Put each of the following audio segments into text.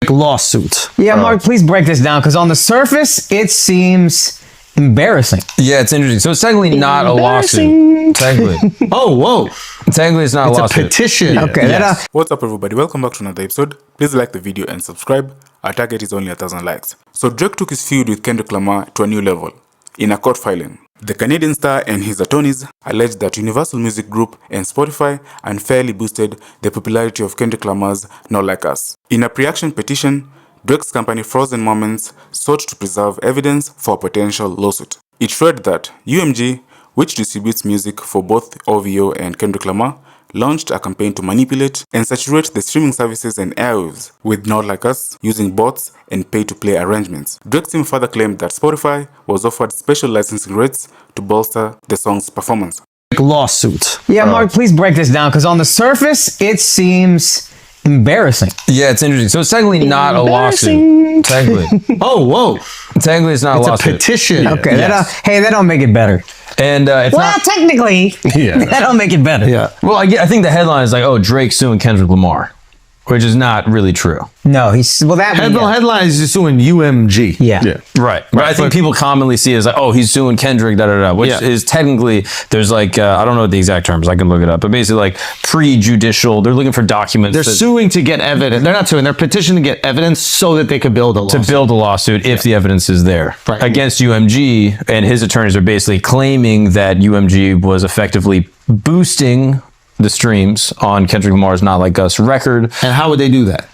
lawsuit. Yeah, Mark, please break this down, because on the surface, it seems embarrassing. Yeah, it's interesting. So it's technically not a lawsuit. Technically. Oh, whoa. Technically, it's not a lawsuit. It's a petition. Okay, Yes. What's up, everybody? Welcome back to another episode. Please like the video and subscribe. Our target is only 1,000 likes. So Drake took his feud with Kendrick Lamar to a new level in a court filing. The Canadian star and his attorneys alleged that Universal Music Group and Spotify unfairly boosted the popularity of Kendrick Lamar's Not Like Us. In a pre-action petition, Drake's company Frozen Moments sought to preserve evidence for a potential lawsuit. It read that UMG, which distributes music for both OVO and Kendrick Lamar, launched a campaign to manipulate and saturate the streaming services and airwaves with Not Like Us using bots and pay-to-play arrangements. Drake's team further claimed that Spotify was offered special licensing rates to bolster the song's performance. Lawsuit. Yeah, Mark, please break this down, because on the surface, it seems embarrassing. Yeah, it's interesting. So it's technically not a lawsuit. Technically. Oh, whoa. Technically, it's not It's a a lawsuit. petition. Okay, Yes. that don't make it better. And it's Well, not. technically, that don't make it better. Yeah. Well, I think the headline is like, oh, Drake suing Kendrick Lamar, which is not really true. No, Headline is just suing UMG. Yeah. Right. But I think people commonly see it as like, oh, he's suing Kendrick, which Yeah. is technically, there's like, I don't know the exact terms, I can look it up, but basically like pre-judicial, they're looking for documents. They're suing to get evidence. They're not suing. They're petitioning to get evidence so that they could build a lawsuit. to build a lawsuit if the evidence is there Right. against UMG, and his attorneys are basically claiming that UMG was effectively boosting the streams on Kendrick Lamar's Not Like Us record And how would they do that?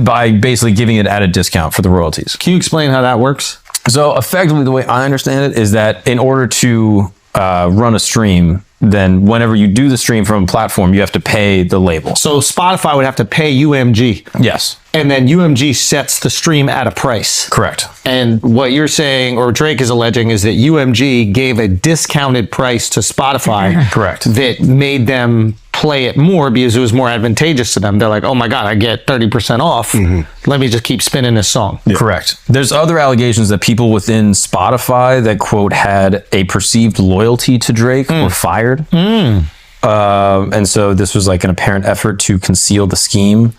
by basically giving it at a discount for the royalties. Can you explain how that works? So effectively, the way I understand it is that in order to run a stream, then whenever you do the stream from a platform, you have to pay the label. So Spotify would have to pay UMG, Yes, and then UMG sets the stream at a price. correct. And what you're saying, or Drake is alleging, is that UMG gave a discounted price to Spotify. Correct. That made them play it more because it was more advantageous to them. They're like, oh my God, I get 30% off. Let me just keep spinning this song. Correct. There's other allegations that people within Spotify that, quote, had a perceived loyalty to Drake were fired. And so this was like an apparent effort to conceal the scheme.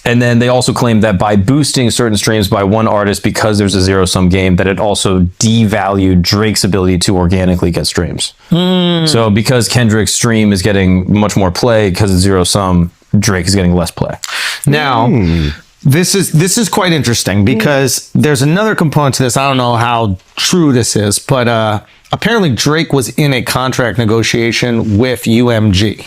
And then they also claimed that by boosting certain streams by one artist because there's a zero-sum game, that it also devalued Drake's ability to organically get streams. So because Kendrick's stream is getting much more play because it's zero-sum, Drake is getting less play. Now, this is quite interesting because there's another component to this. I don't know how true this is, but apparently Drake was in a contract negotiation with UMG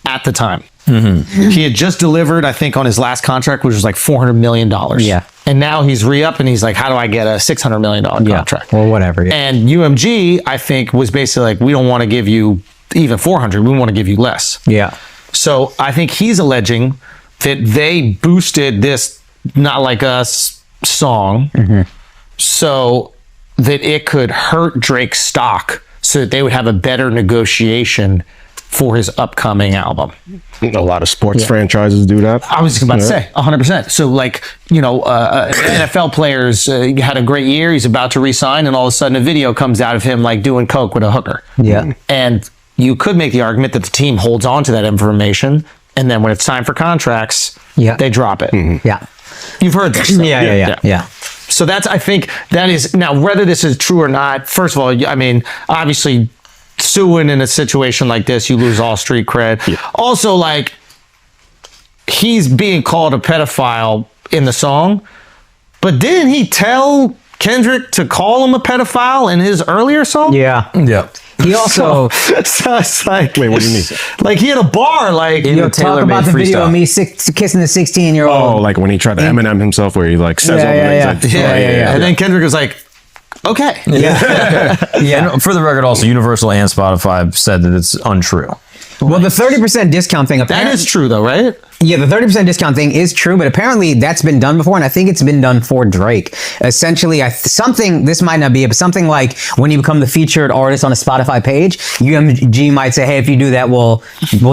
at the time. He had just delivered, I think, on his last contract, which was like $400 million. Yeah. And now he's re-up and he's like, how do I get a $600 million contract? Or whatever. Yeah. And UMG, I think, was basically like, we don't want to give you even 400. We want to give you less. Yeah. So I think he's alleging that they boosted this Not Like Us song so that it could hurt Drake's stock so that they would have a better negotiation for his upcoming album. A lot of sports franchises do that. I was about to say 100%. So like, NFL players had a great year. He's about to re-sign and all of a sudden a video comes out of him like doing coke with a hooker. Yeah. And you could make the argument that the team holds on to that information. And then when it's time for contracts, they drop it. Yeah. You've heard this stuff. Yeah. So I think that is, now whether this is true or not, first of all, I mean, obviously suing in a situation like this, you lose all street cred. Also, like, he's being called a pedophile in the song, but didn't he tell Kendrick to call him a pedophile in his earlier song? Yeah. Yeah. He also So it's like, Wait, what do you mean? like he had a bar, like, talk about the video of me kissing the 16-year-old. Oh, like when he tried to Eminem himself, where he like says all the things. And then Kendrick was like, okay. Yeah. And for the record, also, Universal and Spotify said that it's untrue. Well, the 30% discount thing, That is true though, right? Yeah, the 30% discount thing is true, but apparently that's been done before, and I think it's been done for Drake. Essentially, this might not be it, but something like when you become the featured artist on a Spotify page, UMG might say, hey, if you do that, we'll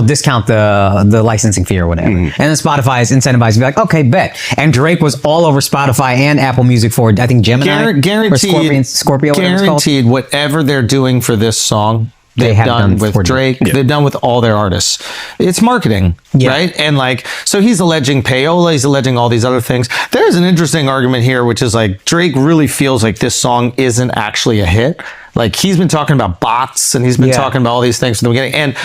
discount the licensing fee or whatever. And then Spotify is incentivized to be like, okay, bet. And Drake was all over Spotify and Apple Music for, I think, Gemini Guaranteed, or Scorpio, whatever it's called. guaranteed whatever they're doing for this song, They've have done done with for Drake. They've done with all their artists. It's marketing, right? And like, so he's alleging payola. He's alleging all these other things. There's an interesting argument here, which is like Drake really feels like this song isn't actually a hit. Like he's been talking about bots and he's been talking about all these things from the beginning. And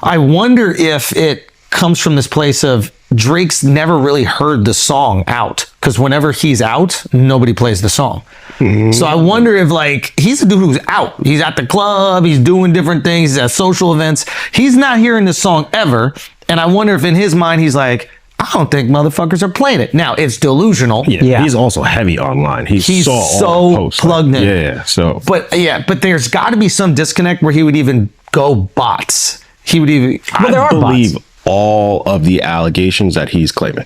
I wonder if it comes from this place of Drake's never really heard the song out, because whenever he's out, nobody plays the song. So I wonder if like he's a dude who's out. He's at the club, he's doing different things, he's at social events. He's not hearing this song ever. And I wonder if in his mind he's like, I don't think motherfuckers are playing it. Now it's delusional. Yeah. He's also heavy online. He's so all the posts, plugged in. Yeah. So, But there's got to be some disconnect where he would even go bots. He would even. Well, there I are believe bots. all of the allegations that he's claiming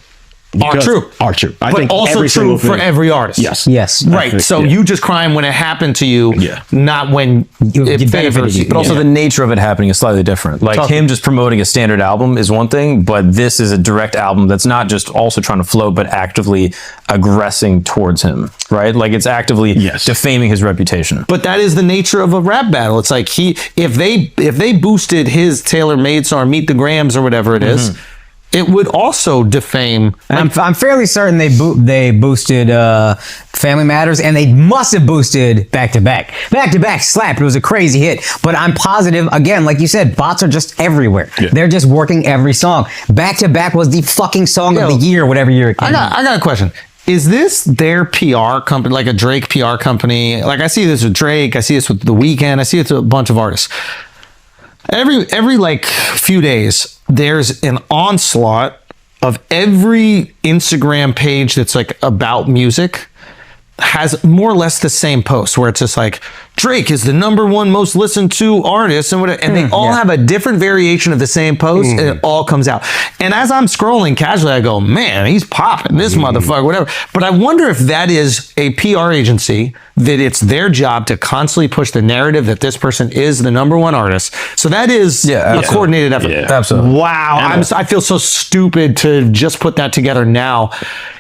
Are true. Are true. I But think also every true single for thing- every artist. Yes. Right. think- So you just crying when it happened to you, not when You it benefited favors you. you. But also the nature of it happening is slightly different. Like Totally. him just promoting a standard album is one thing, but this is a direct album that's not just also trying to float, but actively aggressing towards him, right? Like it's actively defaming his reputation. But that is the nature of a rap battle. It's like if they boosted his tailor-made song, Meet the Grams or whatever it is, it would also defame. And I'm fairly certain they boosted Family Matters, and they must have boosted Back to Back. Back to Back slapped. It was a crazy hit. But I'm positive, again, like you said, bots are just everywhere. Yeah. They're just working every song. Back to Back was the fucking song of the year, whatever year it came out. I got a question. Is this their PR company, like a Drake PR company? Like I see this with Drake, I see this with The Weeknd, I see it with a bunch of artists. Every like few days, there's an onslaught of every Instagram page that's like about music has more or less the same post where it's just like Drake is the #1 most listened to artist and whatever, and they all have a different variation of the same post and it all comes out. And as I'm scrolling casually, I go, man, he's popping this motherfucker, whatever. But I wonder if that is a PR agency, that it's their job to constantly push the narrative that this person is the #1 artist. So that is a coordinated effort. Yeah. Absolutely. Wow. I feel so stupid to just put that together now.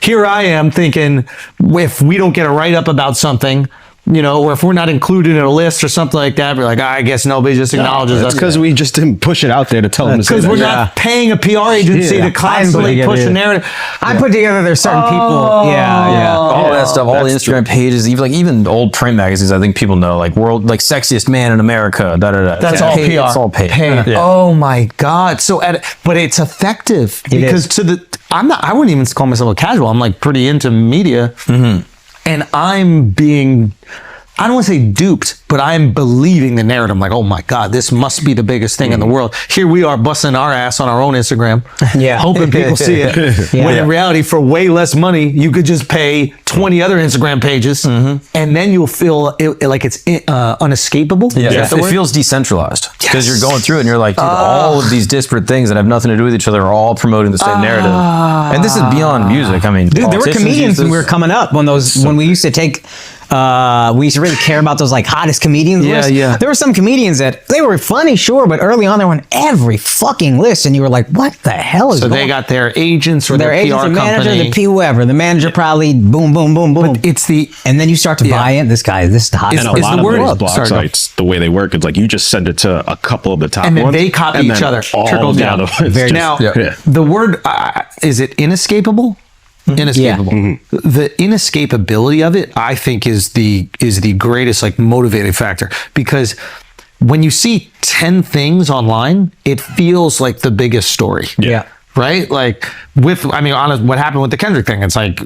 Here I am thinking, if we don't get a write-up about something, you know, or if we're not included in a list or something like that, we're like, I guess nobody just acknowledges That's us. because we just didn't push it out there to tell them to say Because that. we're not paying a PR agency to constantly push the narrative. I put together there's certain people. All that stuff, all the Instagram pages, even old print magazines. I think people know, like world, like sexiest man in America. That's all paid, PR. It's all paid. Paid. Yeah. Oh my God. So, but it's effective because I wouldn't even call myself a casual. I'm like pretty into media, and I'm being, I don't want to say duped, but I'm believing the narrative. I'm like, oh my God, this must be the biggest thing in the world. Here we are busting our ass on our own Instagram, hoping people see it. When in reality, for way less money, you could just pay 20 other Instagram pages, and then you'll feel like it's unescapable. Yeah, Is that the it word? feels decentralized because you're going through it and you're like, dude, all of these disparate things that have nothing to do with each other are all promoting the same narrative. And this is beyond music. I mean, Dude, there were politicians comedians use when we this. were coming up when we used to take. We used to really care about those like hottest comedians lists. yeah. There were some comedians that they were funny, sure, but early on they were on every fucking list, and you were like, "What the hell is?" So going they got their agents or their their agents, PR the manager, company. the P whoever. The manager probably boom, boom, boom, boom. But it's the and then you start to buy in. This is the hottest. And a Is lot the of word- those blog Sorry, go. sites, the way they work, it's like you just send it to a couple of the top and then ones. they copy and each then other, all trickle the down. other ones just- Now, yeah. the word is it inescapable? Inescapable. The inescapability of it, I think, is the greatest like motivating factor, because when you see 10 things online, it feels like the biggest story. Yeah. Right? Like honest, what happened with the Kendrick thing? It's like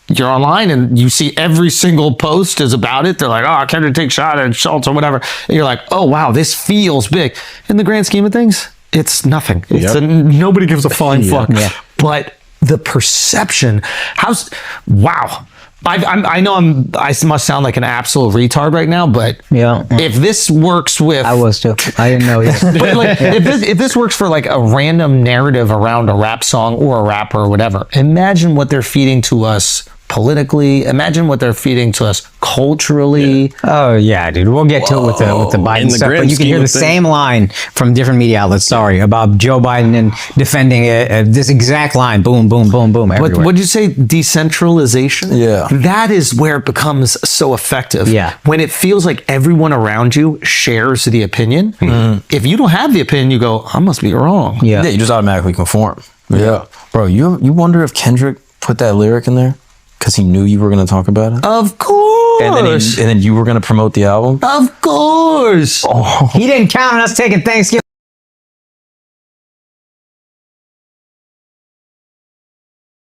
you're online and you see every single post is about it. They're like, oh, Kendrick takes shot at Schulz or whatever. And you're like, oh wow, this feels big. In the grand scheme of things, it's nothing. Nobody gives a flying fuck. Yeah. But the perception, wow. I know I must sound like an absolute retard right now, but if this works with, I was too. I didn't know yet. but like, if this works for like a random narrative around a rap song or a rapper or whatever, imagine what they're feeding to us politically. Imagine what they're feeding to us culturally. Oh yeah, dude. We'll get to it with the Biden In the stuff, but grand you can hear scheme the of things. same line from different media outlets. Sorry, about Joe Biden and defending this exact line. Boom, boom, boom, boom. Everywhere. What'd you say? Decentralization? Yeah. That is where it becomes so effective. Yeah. When it feels like everyone around you shares the opinion. If you don't have the opinion, you go, I must be wrong. Yeah. Yeah, you just automatically conform. Yeah. Bro, you wonder if Kendrick put that lyric in there because he knew you were going to talk about it? Of course. And then you were going to promote the album? Of course. He didn't count on us taking Thanksgiving.